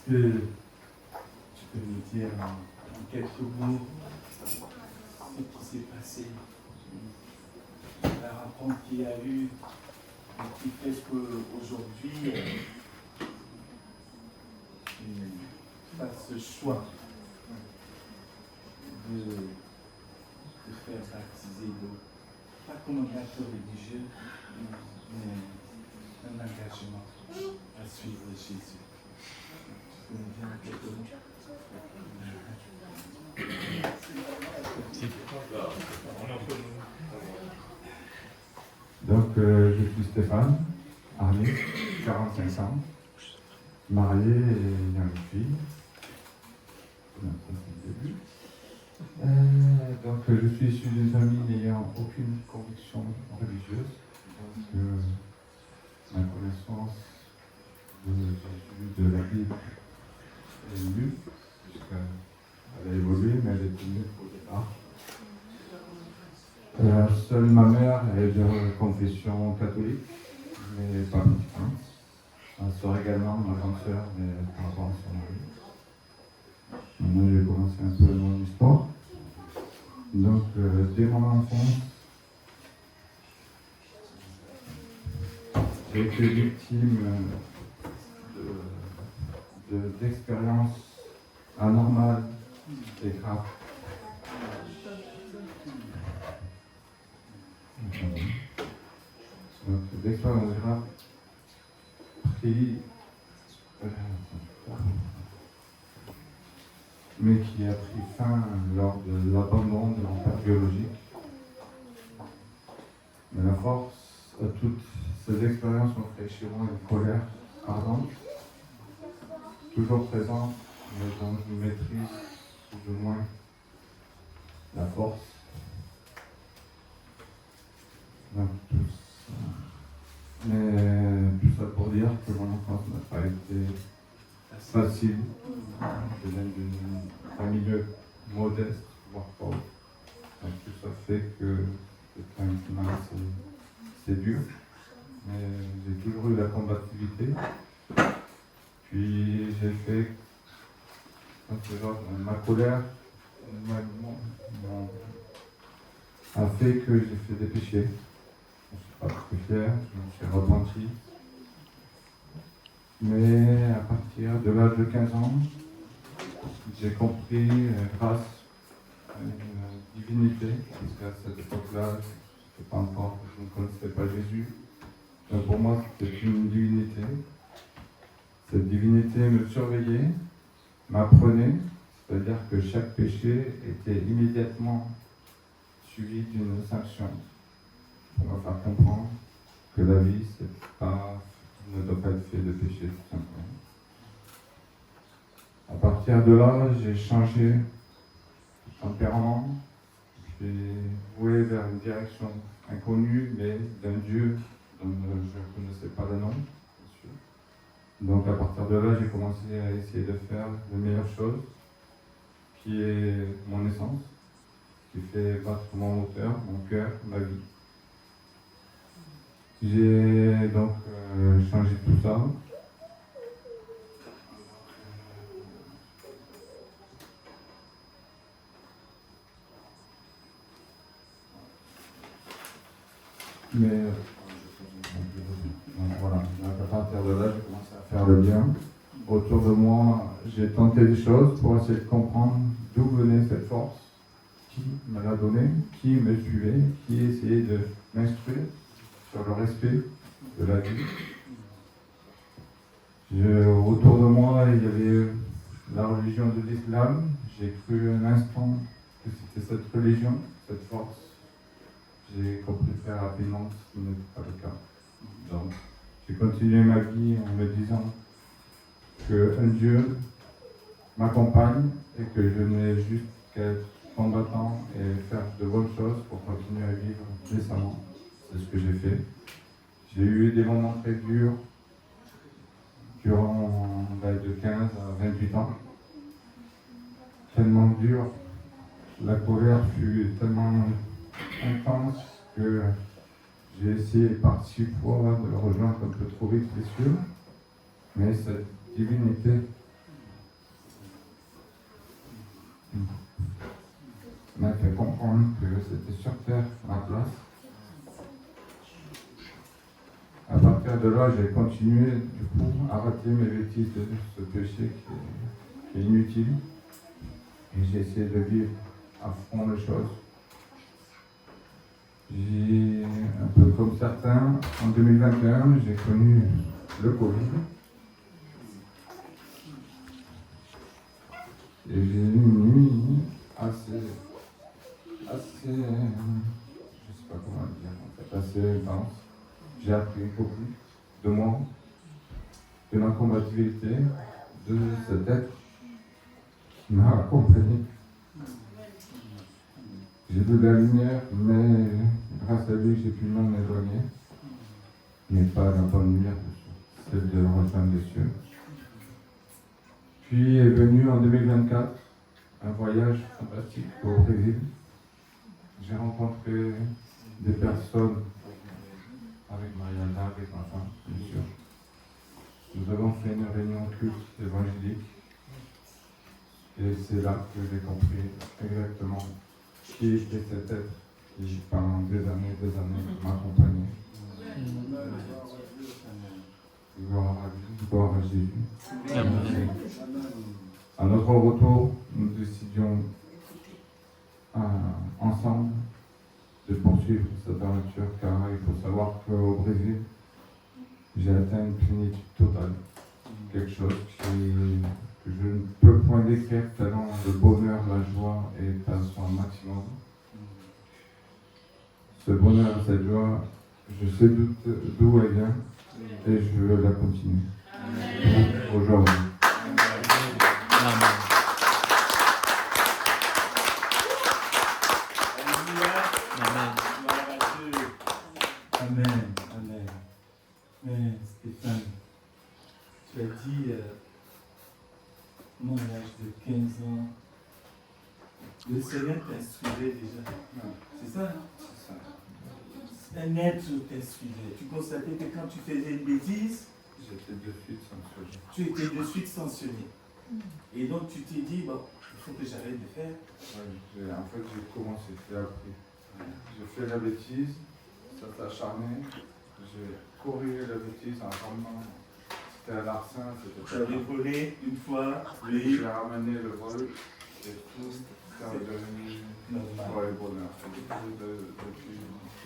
que tu peux nous dire en quelques mots ce qui s'est passé, la rencontre qu'il y a eu, et qui fait qu'aujourd'hui, tu fasses ce choix de faire baptiser l'eau, pas comme un acte religieux, mais un engagement à suivre Jésus. Tu peux nous dire en quelques mots? Donc, je suis Stéphane Armé, 45 ans, marié et ayant une fille. Ça, c'est le début. Donc, je suis issu d'une famille n'ayant aucune conviction religieuse. Donc, ma connaissance de Jésus, de la Bible, est nulle, puisqu'elle a évolué, mais elle était nulle au départ. Seule ma mère est de confession catholique, mais pas pratiquante. Ma soeur également, ma grande sœur, mais par rapport à son mari. Maintenant, je vais commencer un peu mon histoire. Donc, dès mon enfance, j'ai été victime d'expériences anormales et graves. Donc, d'expériences graves mais qui a pris fin lors de l'abandon de mon père biologique. Mais la force à toutes ces expériences ont fait chez moi une colère ardente, toujours présente, mais dont je maîtrise plus ou moins la force. Donc, mais tout ça pour dire que mon enfance n'a pas été facile. Je viens d'une famille modeste, voire pauvre. Donc tout ça fait que c'est un climat assez dur. Mais j'ai toujours eu la combativité. Puis j'ai fait, ma colère a fait que j'ai fait des péchés. Je ne suis pas très fier, je me suis repenti. Mais à partir de l'âge de 15 ans, j'ai compris, grâce à une divinité, puisqu'à cette époque-là, je ne connaissais pas Jésus. Donc pour moi, c'était une divinité. Cette divinité me surveillait, m'apprenait, c'est-à-dire que chaque péché était immédiatement suivi d'une sanction pour me faire comprendre que la vie, ne doit pas être fait de péché, tout simplement. À partir de là, j'ai changé de tempérament. J'ai voué vers une direction inconnue, mais d'un Dieu dont je ne connaissais pas le nom, bien sûr. Donc à partir de là, j'ai commencé à essayer de faire les meilleures choses, qui est mon essence, qui fait battre mon moteur, mon cœur, ma vie. J'ai donc changé tout ça. Mais voilà, donc à partir de là, j'ai commencé à faire le bien. Autour de moi, j'ai tenté des choses pour essayer de comprendre d'où venait cette force, qui me l'a donnée, qui me suivait, qui essayait de m'instruire sur le respect de la vie. Autour de moi, il y avait la religion de l'islam. J'ai cru un instant que c'était cette religion, cette force. J'ai compris très rapidement que ce n'était pas le cas. Donc, j'ai continué ma vie en me disant qu'un Dieu m'accompagne et que je n'ai juste qu'à être combattant et faire de bonnes choses pour continuer à vivre décemment. C'est ce que j'ai fait. J'ai eu des moments très durs durant de 15 à 28 ans. Tellement dur, la colère fut tellement intense que j'ai essayé par 6 fois de le rejoindre un peu trop vite, c'est sûr. Mais cette divinité m'a fait comprendre que c'était sur terre ma place. À partir de là, j'ai continué du coup à rater mes bêtises de ce péché qui est inutile. Et j'ai essayé de vivre à fond les choses. J'ai, un peu comme certains, en 2021, j'ai connu le Covid. Et j'ai eu une nuit assez, je sais pas comment le dire, en fait, assez intense. J'ai appris beaucoup de moi, de ma combativité, de cet être qui m'a accompagné. J'ai vu la lumière, mais grâce à lui, j'ai pu m'en éloigner. Mais pas la bonne lumière, celle de rejoindre les cieux. Puis est venu en 2024 un voyage fantastique au Brésil. J'ai rencontré des personnes avec Mariana, avec ma femme, bien sûr. Nous avons fait une réunion culte évangélique. Et c'est là que j'ai compris exactement qui était cet être qui, pendant des années, m'accompagnait. Gloire à Jésus. Amen. À notre retour, nous décidions ensemble de poursuivre cette aventure, car il faut savoir qu'au Brésil, j'ai atteint une plénitude totale. Quelque chose que je ne peux point décrire, tellement le bonheur, la joie est à son maximum. Ce bonheur, cette joie, je sais d'où elle vient et je veux la continuer. Aujourd'hui. Amen. Amen. Amen. Amen. Mais Stéphane, tu as dit, moi, à l'âge de 15 ans, le Seigneur t'instruisait déjà. C'est ça, non? C'est ça. Un être t'instruisait. Tu constatais que quand tu faisais une bêtise, J'étais de suite sanctionné. tu étais de suite sanctionné. Et donc tu t'es dit, bon, il faut que j'arrête de faire. Ouais, en fait, j'ai commencé, j'ai appris. J'ai fait la bêtise, ça t'a acharné. J'ai corrigé la bêtise en ramenant. C'était à l'arsen, c'était Tu avais volé une fois, oui. J'ai ramené le vol et tout, c'est devenu Normal. le bonheur.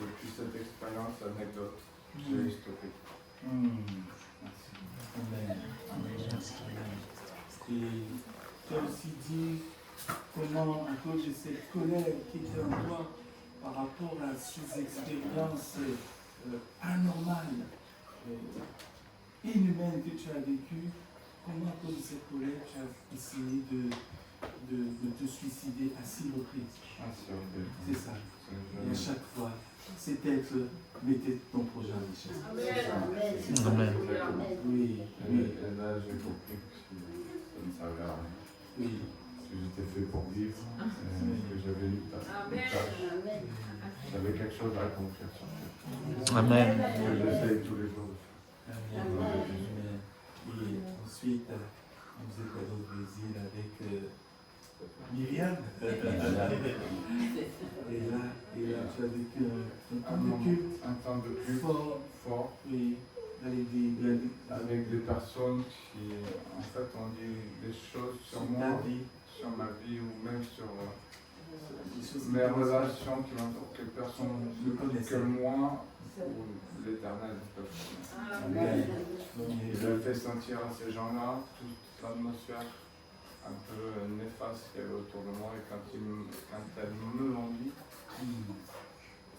Depuis cette expérience, anecdote, j'ai stocké. Merci. Amen. Amen. Et tu as aussi dit comment, à cause de cette colère qui était en toi par rapport à ces expériences anormales, inhumaines que tu as vécues, comment à cause de cette colère tu as essayé de te suicider à 6 reprises. C'est ça. Et à chaque fois, cet être mettait ton projet en échec. Amen. Oui, Et oui, là, j'ai compris que ça ne servait à rien. oui. Que j'étais fait pour vivre, que j'avais une tâche. J'avais quelque chose à accomplir sur terre. Amen. Que j'essaye tous les jours de faire. Amen. Et ensuite, vous êtes allé au Brésil avec Myriam. Et là, tu as vécu un temps de culte. Un temps de culte fort. Oui, Avec des personnes qui, en fait, ont dit des choses sur moi, sur ma vie ou même sur mes relations qui m'entourent, que personne que moi ou l'Éternel peuvent connaître. Je fais sentir à ces gens-là toute l'atmosphère un peu néfaste qu'il y avait autour de moi, et quand elles me l'ont dit,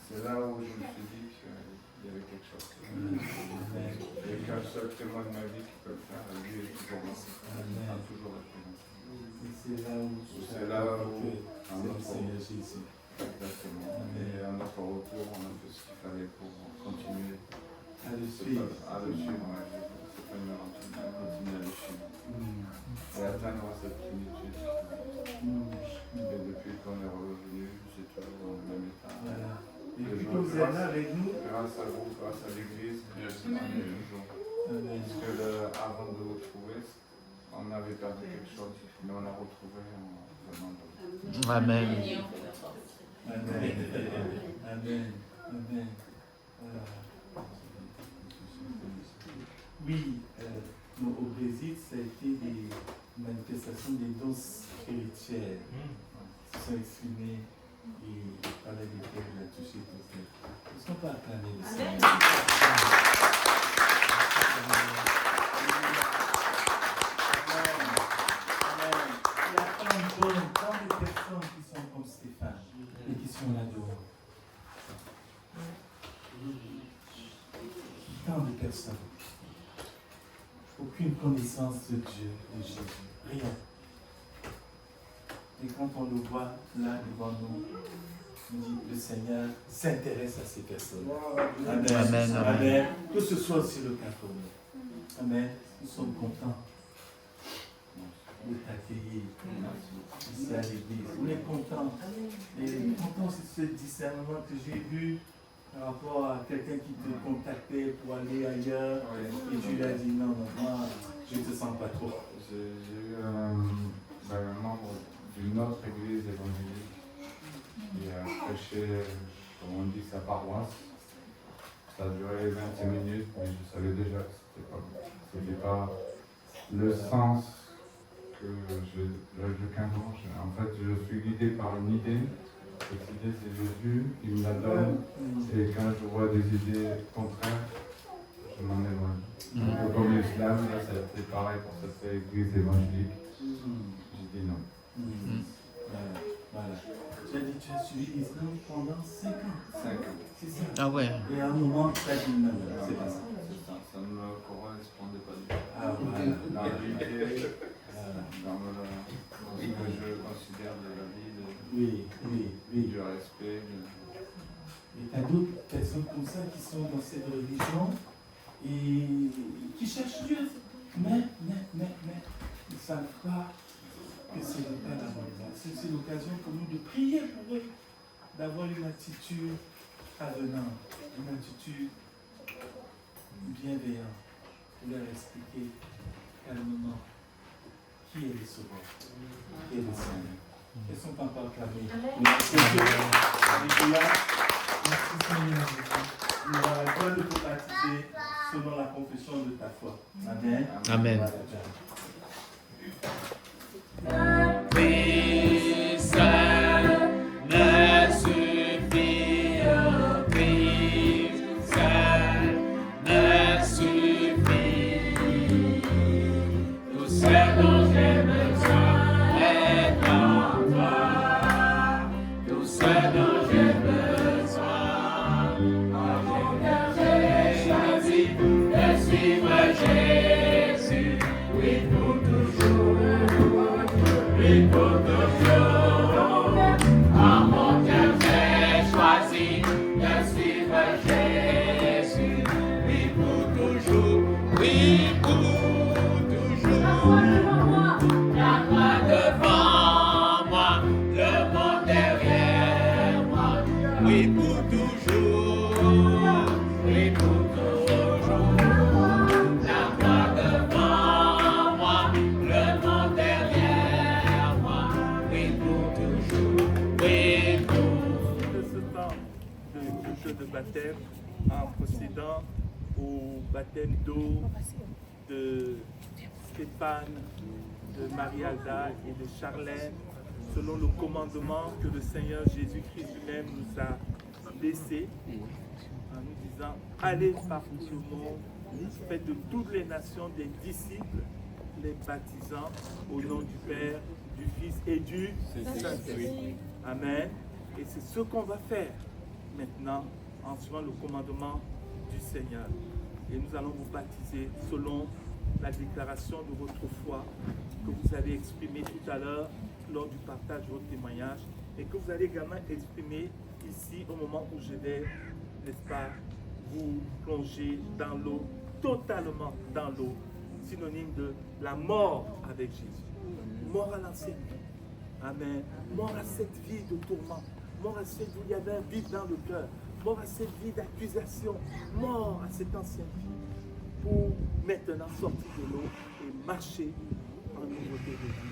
c'est là où je me suis dit qu'il y avait quelque chose. Il n'y a qu'un seul témoin de ma vie qui peut le faire, et lui est toujours là, a toujours été là. C'est là où à notre Seigneur Jésus. Exactement. Et à notre retour, on a fait ce qu'il fallait pour continuer À le suivre. à le suivre. C'est pas une aventure, on continue à le suivre. Et atteindre cette plénitude. Et depuis qu'on est revenu, c'est toujours dans le même état. Voilà. Et depuis que vous êtes là avec nous, Grâce à vous, grâce à l'Église, on est toujours. Parce que avant de vous trouver, on avait perdu quelque chose, mais on a retrouvé vraiment. Amen. Amen. Amen. Amen. Oui, au Brésil, ça a été des manifestations des dons spirituels qui sont exprimés et par lesquels il a touché tout ça. Est-ce qu'on peut acclamer le Seigneur? Il y a tant de personnes qui sont comme Stéphane et qui sont là dehors. Tant de personnes. Aucune connaissance de Dieu, de Jésus. Rien. Et quand on le voit là devant nous, on dit le Seigneur s'intéresse à ces personnes. Amen. Amen. Amen. Que ce soit aussi le cas pour nous. Amen. Nous sommes contents de t'accueillir ici à l'église. On est contents. Et contents, c'est ce discernement que j'ai vu par rapport à quelqu'un qui te contactait pour aller ailleurs et tu lui as dit non, moi je ne te sens pas trop. J'ai eu un membre d'une autre église évangélique qui a prêché, comme on dit, sa paroisse. Ça a duré 25 minutes, mais je savais déjà que ce n'était pas le sens que je 15 ans. En fait, je suis guidé par une idée. Cette idée, c'est Jésus, il me la donne, et quand je vois des idées contraires, je m'en éloigne. Comme l'islam, là, ça a été pareil pour cette église évangélique. J'ai dit non. Voilà. Tu as dit tu as suivi l'islam pendant 5 ans. 5 ans. C'est ça. Ah ouais. Et à un moment, tu as dit non, c'est pas ça. Ça ne me correspondait pas du tout. Ah voilà. Dans l'idée, dans ce que je considère de la vie, Oui. du respect. Et tu as d'autres personnes comme ça qui sont dans cette religion et qui cherchent Dieu. Mais ils ne savent pas que ce n'est pas la bonne. C'est l'occasion pour nous de prier pour eux, d'avoir une attitude avenante, une attitude bienveillante, pour leur expliquer calmement qui est le Sauveur, qui est le Seigneur. Elles sont encore clamées. Merci Alléluia. Merci Seigneur Jésus. Nous avons la joie de te baptiser selon la confession de ta foi. Amen. Amen. Christ me suffit, Christ me suffit. Tout ce dont j'ai besoin est en toi. Tout ce dont j'ai besoin. En mon cœur j'ai choisi de suivre Jésus. Oui, pour toujours. Oui, pour toujours. En mon cœur j'ai choisi de suivre Jésus. Oui, pour toujours. Oui, pour toujours. La croix devant moi, le monde derrière moi. Oui, pour toujours. Oui, pour toujours. La croix devant moi, le monde derrière moi. Oui, pour toujours. Oui, pour De ce temps de culte de baptême, en procédant au baptême d'eau de Stéphane, de Marie-Alda et de Charlène, selon le commandement que le Seigneur Jésus-Christ lui-même nous a laissé, en nous disant « Allez partout le monde, faites de toutes les nations des disciples, les baptisant au nom du Père, du Fils et du Saint-Esprit. » Amen. Et c'est ce qu'on va faire maintenant en suivant le commandement du Seigneur. Et nous allons vous baptiser selon la déclaration de votre foi que vous avez exprimée tout à l'heure lors du partage de votre témoignage et que vous allez également exprimer ici au moment où je vais, n'est-ce pas, vous plonger dans l'eau, totalement dans l'eau, synonyme de la mort avec Jésus. Mort à l'ancienne vie. Amen. Mort à cette vie de tourment. Mort à cette vie où il y avait un vide dans le cœur. Mort à cette vie d'accusation. Mort à cette ancienne vie. Pour maintenant sortir de l'eau et marcher en nouveauté de vie.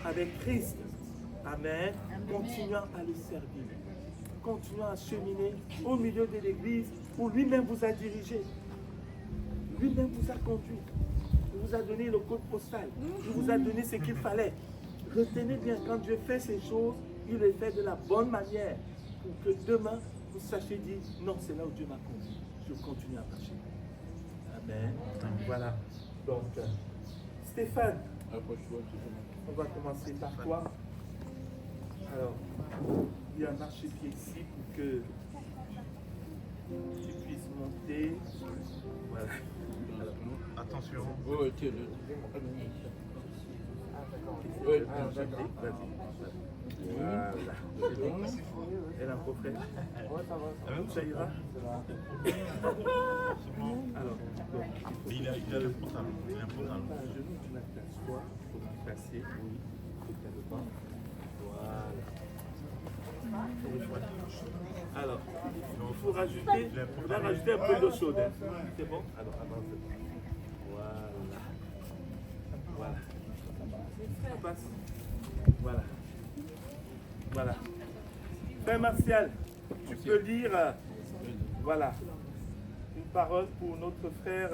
Avec Christ Amen. Continuons à le servir. Continuons à cheminer au milieu de l'église où lui-même vous a dirigé. Lui-même vous a conduit. Il vous a donné le code postal. Il vous a donné ce qu'il fallait. Retenez bien, quand Dieu fait ces choses, il les fait de la bonne manière pour que demain, vous sachiez dire, non, c'est là où Dieu m'a conduit. Je continue à marcher. Amen. Voilà. Donc, Stéphane, on va commencer par toi. Alors, il y a un marchepied ici pour que tu puisses monter. Voilà. Alors, Attention. vas-y. Voilà. Elle a un peu fait. Ça ira. Alors, Il a le portable. Il a un portable. pas un genou, tu t'assois, il faut te placer, oui, totalement. Voilà. Alors, il faut rajouter, on va rajouter un peu d'eau chaude. Hein. C'est bon? Alors, avance. Voilà. Voilà. Ça passe. Voilà. Voilà. Frère Martial, tu peux lire, voilà, une parole pour notre frère.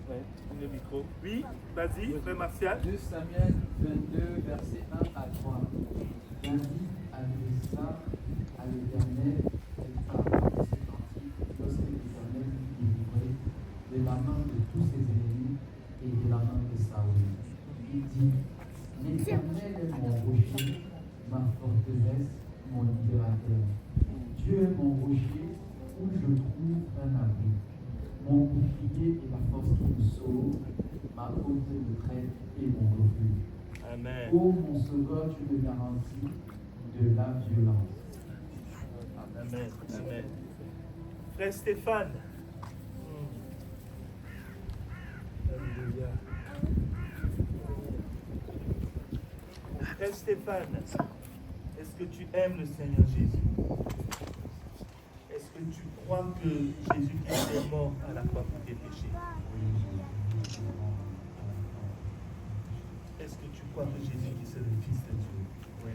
Ouais, le micro. Oui, vas-y, frère Martial. 2 Samuel 22, versets 1 à 3. David adressa à l'Éternel cette parole de ce cantique lorsque l'Éternel fut délivré de la main de tous ses ennemis et de la main de Saül. Il dit, l'Éternel est mon rocher, ma forteresse, mon libérateur. Dieu est mon rocher où je trouve un abri. Mon bouclier est la force qui me sauve, ma haute retraite et mon refuge. Amen. Ô mon sauveur, tu me garantis de la violence. Amen. Amen. Frère Stéphane. Alléluia. Frère Stéphane, est-ce que tu aimes le Seigneur Jésus? Est-ce que tu crois que Jésus-Christ est mort à la croix pour tes péchés? Est-ce que tu crois que Jésus-Christ est le Fils de Dieu? Oui.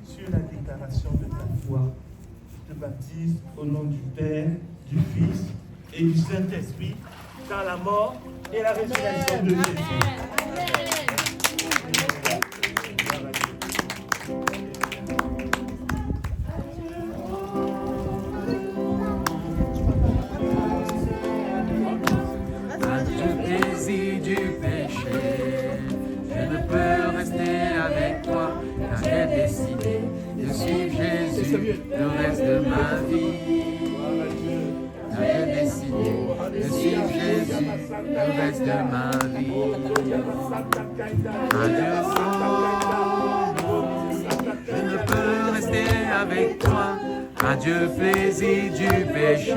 Sur la déclaration de ta foi, je te baptise au nom du Père, du Fils et du Saint-Esprit dans la mort et la résurrection de Jésus. Le reste de ma vie, j'ai décidé de suivre Jésus le reste de ma vie. Adieu, je ne peux rester avec toi. Adieu, plaisir du péché.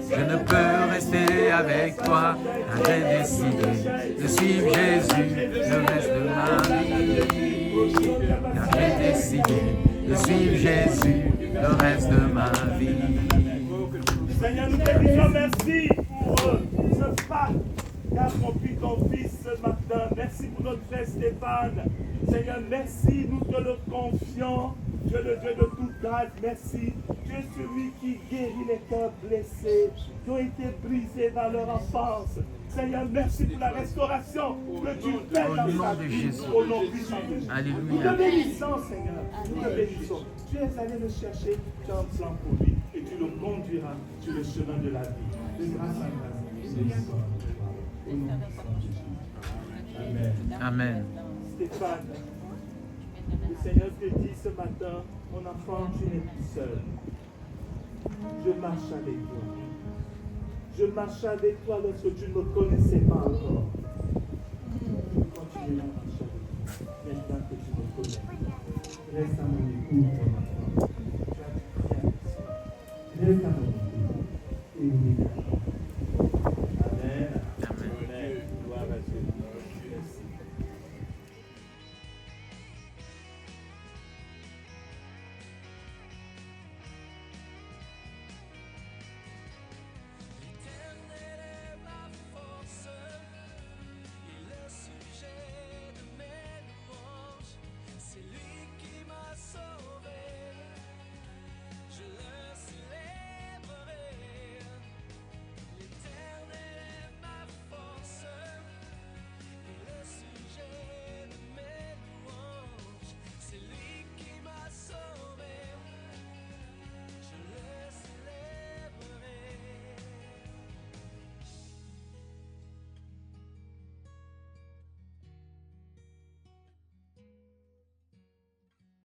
Je ne peux rester avec toi. J'ai décidé de suivre Jésus le reste de ma vie. J'ai décidé de suivre Jésus le reste de ma vie. Seigneur, nous te disons merci pour ce pas qu'a accompli ton Fils ce matin. Merci pour notre frère Stéphane. Seigneur, merci, nous te le confions. Dieu le Dieu de toute grâce, merci. Tu es celui qui guérit les cœurs blessés, qui ont été brisés dans leur enfance. Seigneur, merci pour la restauration que tu fais dans sa vie, au nom puissant de Jésus. Alléluia. Nous te bénissons, Seigneur. Nous te bénissons. Tu es allé le chercher, tu as un plan pour lui et tu le conduiras sur le chemin de la vie. De grâce à grâce. Amen. Amen. Stéphane, le Seigneur te dit ce matin, mon enfant, tu n'es plus seul. Je marche avec toi. Je marche avec toi lorsque tu ne me connaissais pas encore. Je continuerai à marcher avec toi. Maintenant que tu me connais, reste à mon écoute, mon enfant.